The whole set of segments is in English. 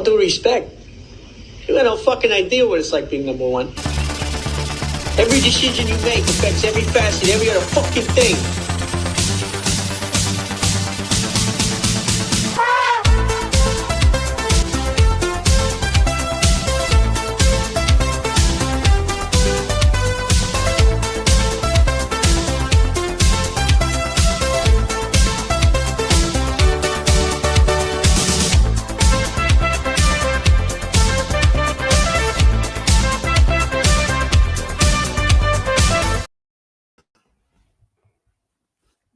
due respect, you got no fucking idea what it's like being number one. Every decision you make affects every facet, every other fucking thing.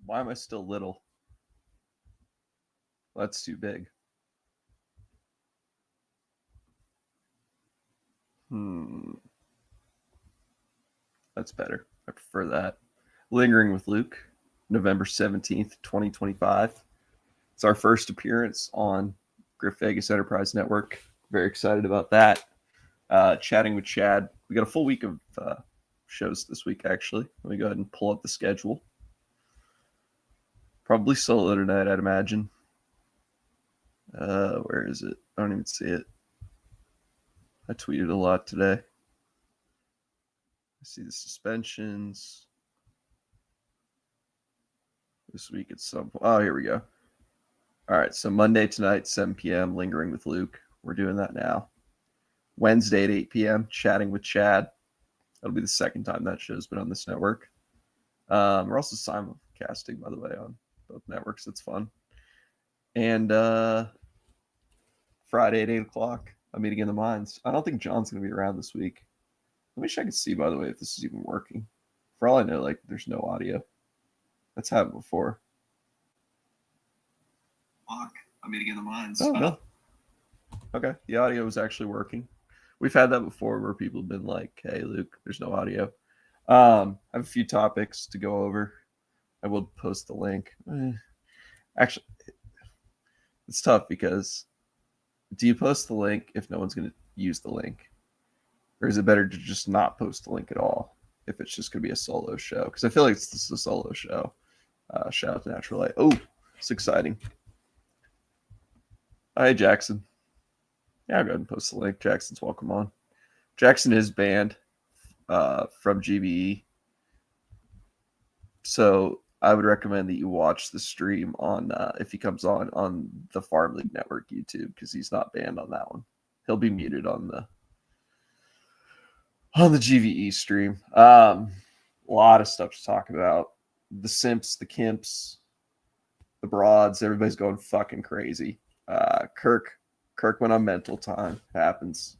Why am I still little? Well, that's too big. That's better. I prefer that. Lingering with Luke, November 17th, 2025. It's our first appearance on Griff Vegas Enterprise Network. Very excited about that. Chatting with Chad. We got a full week of shows this week, actually. Let me go ahead and pull up the schedule. Probably solo tonight, I'd imagine. Where is it? I don't even see it. I tweeted a lot today. I see the suspensions. This week it's some... Oh, here we go. All right, so Monday tonight, 7 p.m., Lingering with Luke. We're doing that now. Wednesday at 8 p.m., Chatting with Chad. That'll be the second time that show's been on this network. We're also simulcasting, by the way, on both networks. It's fun. And Friday at 8 o'clock, a meeting in the Mines. I don't think John's going to be around this week. Let me check and see, by the way, if this is even working. For all I know, like, there's no audio. That's happened before. A meeting in the Mines. Oh, no. Okay, the audio was actually working. We've had that before where people have been like, hey, Luke, there's no audio. I have a few topics to go over. I will post the link. Actually, it's tough because do you post the link if no one's going to use the link? Or is it better to just not post the link at all if it's just going to be a solo show? Because I feel like this is a solo show. Shout out to Natural Light. Oh, it's exciting. Hi, Jackson. Yeah, I'll go ahead and post the link. Jackson's welcome on. Jackson is banned from GBE. So I would recommend that you watch the stream on if he comes on the Farm League Network YouTube, because he's not banned on that one. He'll be muted on the GVE stream. A lot of stuff to talk about. The simps, the kimps, the broads, everybody's going fucking crazy. Kirk went on mental time. Happens.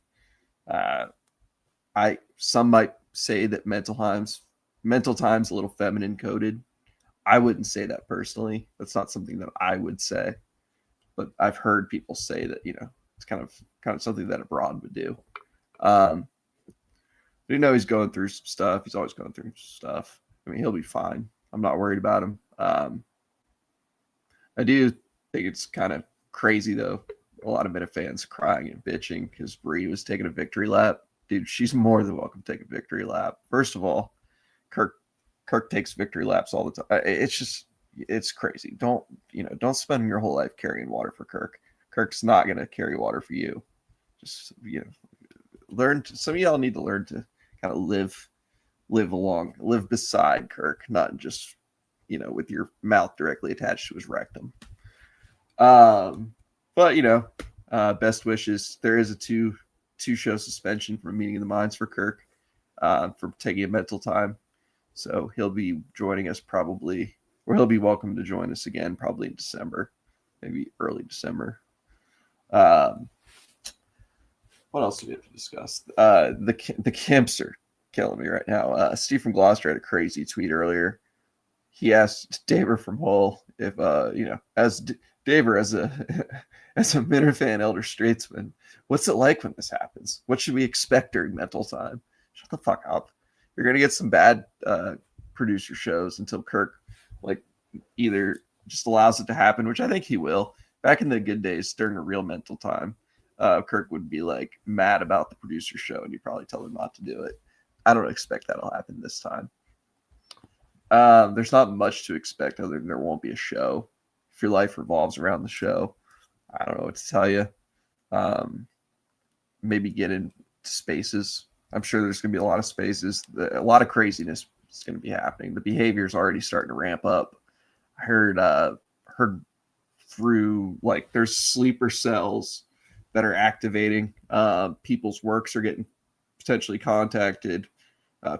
Some might say that mental time's a little feminine coded. I wouldn't say that personally. That's not something that I would say. But I've heard people say that, you know, it's kind of something that a broad would do. You know, he's going through some stuff. He's always going through stuff. I mean, he'll be fine. I'm not worried about him. I do think it's kind of crazy, though. A lot of Meta fans crying and bitching because Bree was taking a victory lap. Dude, she's more than welcome to take a victory lap. First of all, Kirk takes victory laps all the time. It's crazy. Don't spend your whole life carrying water for Kirk. Kirk's not going to carry water for you. Just, some of y'all need to learn to kind of live beside Kirk, not just, with your mouth directly attached to his rectum. But best wishes. There is a two-show suspension from Meeting in the Mines for Kirk for taking a mental time. So he'll be joining us probably, or he'll be welcome to join us again probably in December, maybe early December. What else do we have to discuss? The camps are killing me right now. Steve from Gloucester had a crazy tweet earlier. He asked Daver from Hull if, as Daver, as a Minifan elder statesman, what's it like when this happens? What should we expect during mental time? Shut the fuck up. You're going to get some bad producer shows until Kirk, either just allows it to happen, which I think he will. Back in the good days, during a real mental time, Kirk would be, mad about the producer show, and you'd probably tell him not to do it. I don't expect that'll happen this time. There's not much to expect other than there won't be a show. If your life revolves around the show, I don't know what to tell you. Maybe get into spaces. I'm sure there's going to be a lot of spaces. A lot of craziness is going to be happening. The behavior is already starting to ramp up. I heard through like there's sleeper cells that are activating. People's works are getting potentially contacted.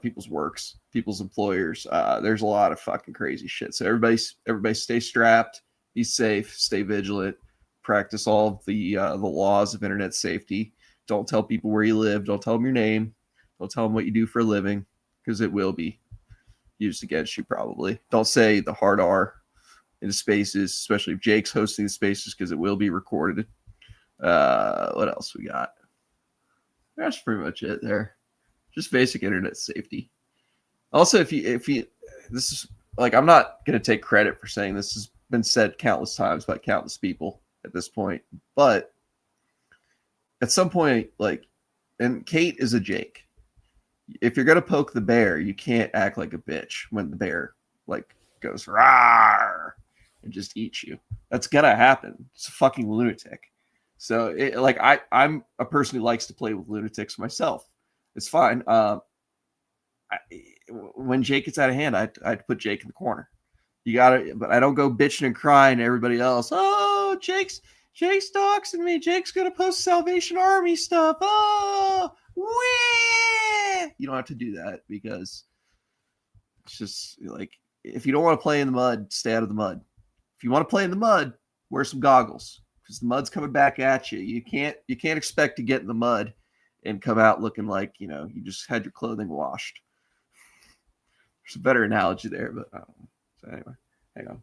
People's employers. There's a lot of fucking crazy shit. So everybody stay strapped, be safe, stay vigilant, practice all of the laws of internet safety. Don't tell people where you live. Don't tell them your name. Don't tell them what you do for a living, because it will be used against you probably. Don't say the hard R into spaces, especially if Jake's hosting the spaces, because it will be recorded. What else we got? That's pretty much it there. Just basic internet safety. Also, if you, this is like, I'm not going to take credit for saying this has been said countless times by countless people at this point, but at some point, like, and Kate is a Jake. If you're going to poke the bear, you can't act like a bitch when the bear like goes rawr and just eats you. That's going to happen. It's a fucking lunatic. So I'm a person who likes to play with lunatics myself. It's fine. When Jake gets out of hand, I'd put Jake in the corner. You gotta, but I don't go bitching and crying to everybody else. Oh, Jake's doxing me. Jake's gonna post Salvation Army stuff. Oh, wee! You don't have to do that, because it's just like, if you don't want to play in the mud, stay out of the mud. If you want to play in the mud, wear some goggles, because the mud's coming back at you. You can't expect to get in the mud and come out looking like, you just had your clothing washed. There's a better analogy there, but I don't know. So anyway, hang on.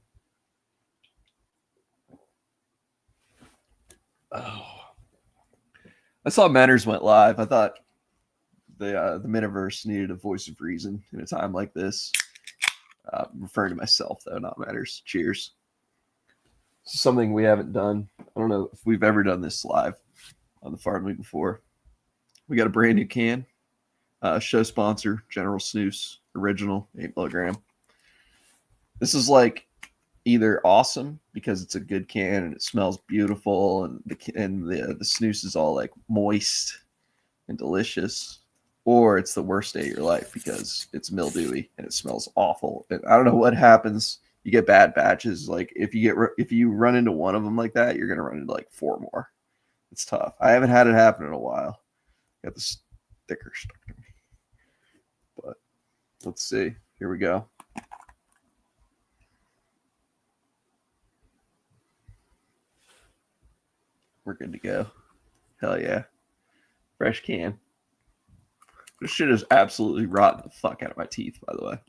Oh, I saw Manners went live. I thought the Miniverse needed a voice of reason in a time like this. Referring to myself, though, not Manners. Cheers. This is something we haven't done. I don't know if we've ever done this live on the Farm League before. We got a brand new can. Show sponsor, General Snooze, original, 8 milligram. This is like either awesome because it's a good can and it smells beautiful, and the snooze is all like moist and delicious, or it's the worst day of your life because it's mildewy and it smells awful. And I don't know what happens. You get bad batches. Like if you run into one of them like that, you're gonna run into like 4 more. It's tough. I haven't had it happen in a while. Got the sticker stuck to me. But let's see. Here we go. We're good to go. Hell yeah. Fresh can. This shit is absolutely rotten the fuck out of my teeth, by the way.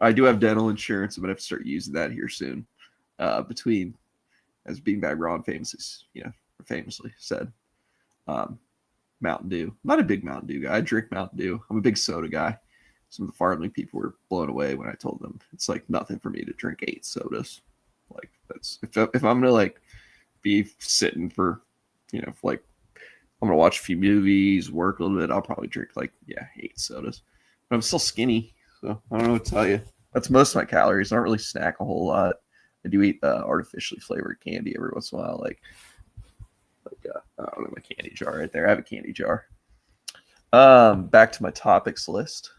I do have dental insurance. I'm going to have to start using that here soon. Between, as being by Ron famously said, Mountain Dew. I'm not a big Mountain Dew guy. I drink Mountain Dew. I'm a big soda guy. Some of the Farm League people were blown away when I told them it's like nothing for me to drink 8 sodas. Like that's if I'm gonna like be sitting for, like I'm gonna watch a few movies, work a little bit, I'll probably drink 8 sodas. But I'm still skinny, so I don't know what to tell you. That's most of my calories. I don't really snack a whole lot. I do eat artificially flavored candy every once in a while, like I don't know, my candy jar right there. I have a candy jar. Back to my topics list.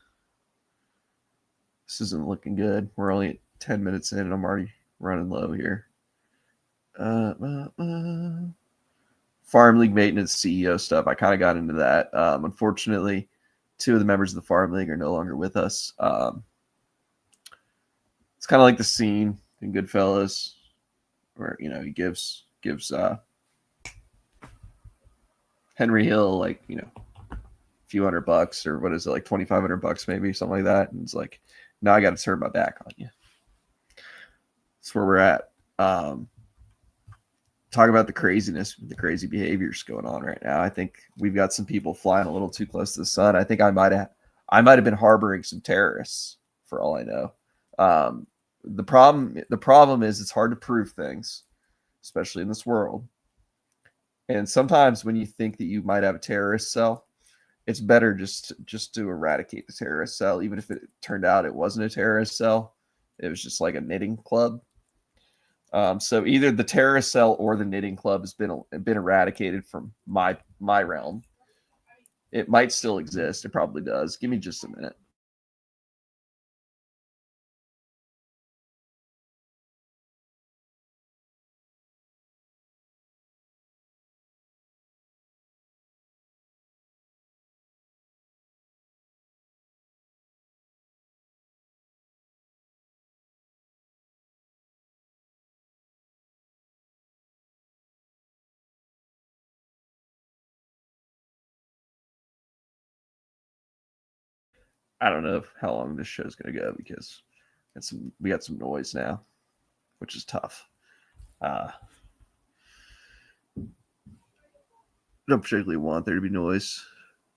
This isn't looking good. We're only at 10 minutes in and I'm already running low here. Farm League maintenance CEO stuff. I kind of got into that. Unfortunately, 2 of the members of the Farm League are no longer with us. It's kind of like the scene in Goodfellas where, he gives Henry Hill a few $100 or what is it, like $2,500 maybe, something like that. And it's like, now I got to turn my back on you. That's where we're at. Talk about the craziness, the crazy behaviors going on right now. I think we've got some people flying a little too close to the sun. I think I might have been harboring some terrorists for all I know. The problem is it's hard to prove things, especially in this world. And sometimes when you think that you might have a terrorist cell, it's better just to eradicate the terrorist cell, even if it turned out it wasn't a terrorist cell. It was just like a knitting club. So either the terrorist cell or the knitting club has been eradicated from my realm. It might still exist. It probably does. Give me just a minute. I don't know how long this show's going to go because we got some noise now, which is tough. I don't particularly want there to be noise,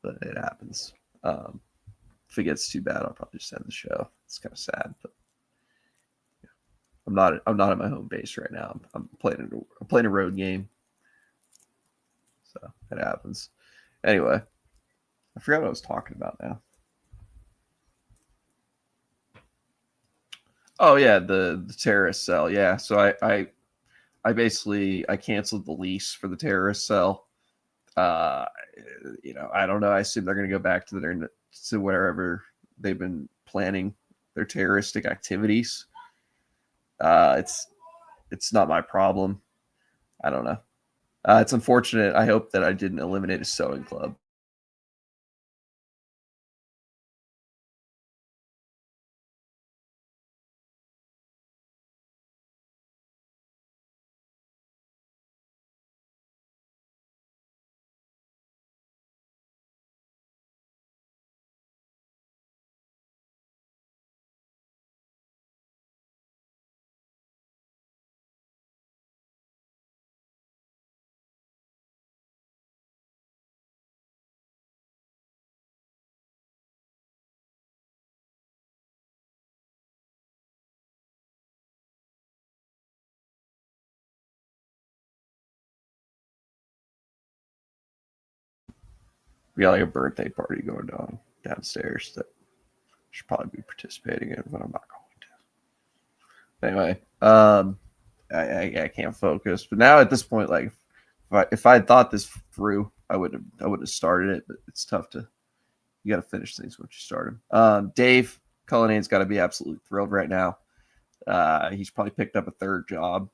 but it happens. If it gets too bad, I'll probably just end the show. It's kind of sad, but yeah. I'm not at my home base right now. I'm playing a road game, so it happens. Anyway, I forgot what I was talking about now. Oh yeah, the terrorist cell. Yeah, so I basically canceled the lease for the terrorist cell. I don't know. I assume they're going to go back to wherever they've been planning their terroristic activities. It's not my problem. I don't know. It's unfortunate. I hope that I didn't eliminate a sewing club. We got like a birthday party going on downstairs that I should probably be participating in, but I'm not going to. Anyway, I can't focus. But now at this point, like if I had thought this through, I would have started it. But it's tough to. You got to finish things once you start them. Dave Cullinane's got to be absolutely thrilled right now. He's probably picked up a third job.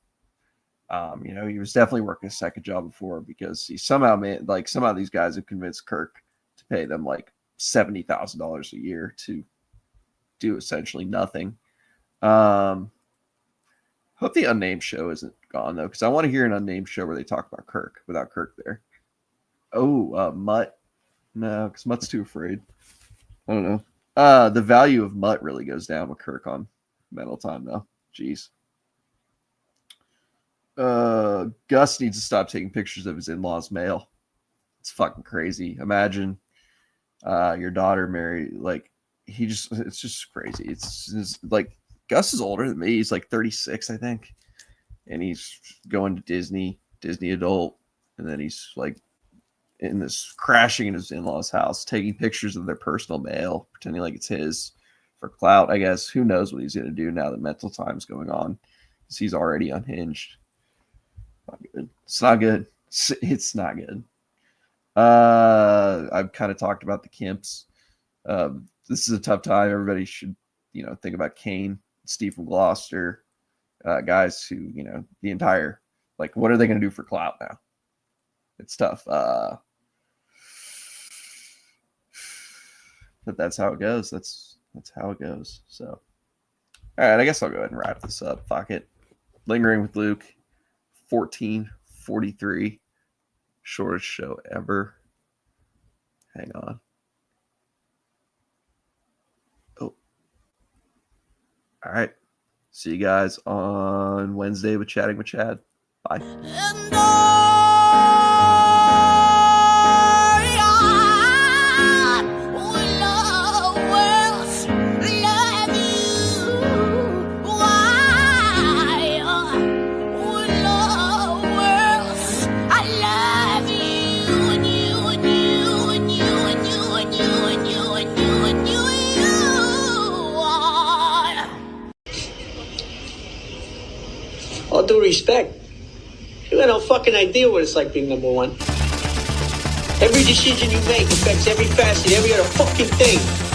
He was definitely working a second job before because he somehow these guys have convinced Kirk to pay them like $70,000 a year to do essentially nothing. Hope the unnamed show isn't gone though, because I want to hear an unnamed show where they talk about Kirk without Kirk there. Oh, Mutt. No, because Mutt's too afraid. I don't know. The value of Mutt really goes down with Kirk on Mental Time though. Jeez. Gus needs to stop taking pictures of his in-laws' mail. It's fucking crazy. Imagine your daughter married, like it's just crazy. It's like Gus is older than me. He's like 36, I think. And he's going to Disney adult. And then he's like crashing in his in-laws' house, taking pictures of their personal mail, pretending like it's his for clout, I guess. Who knows what he's going to do now that Mental Time's going on, because he's already unhinged. Not good. It's not good. It's not good. I've kind of talked about the Kemps. This is a tough time. Everybody should, think about Kane, Steve from Gloucester, guys who, the entire, like, what are they going to do for clout now? It's tough. But that's how it goes. That's how it goes. So, all right, I guess I'll go ahead and wrap this up. Fuck it. Lingering with Luke. 14:43, shortest show ever. Hang on. Oh. All right. See you guys on Wednesday with Chatting with Chad. Bye. due respect, you got no fucking idea what it's like being number one. Every decision you make affects every facet, every other fucking thing.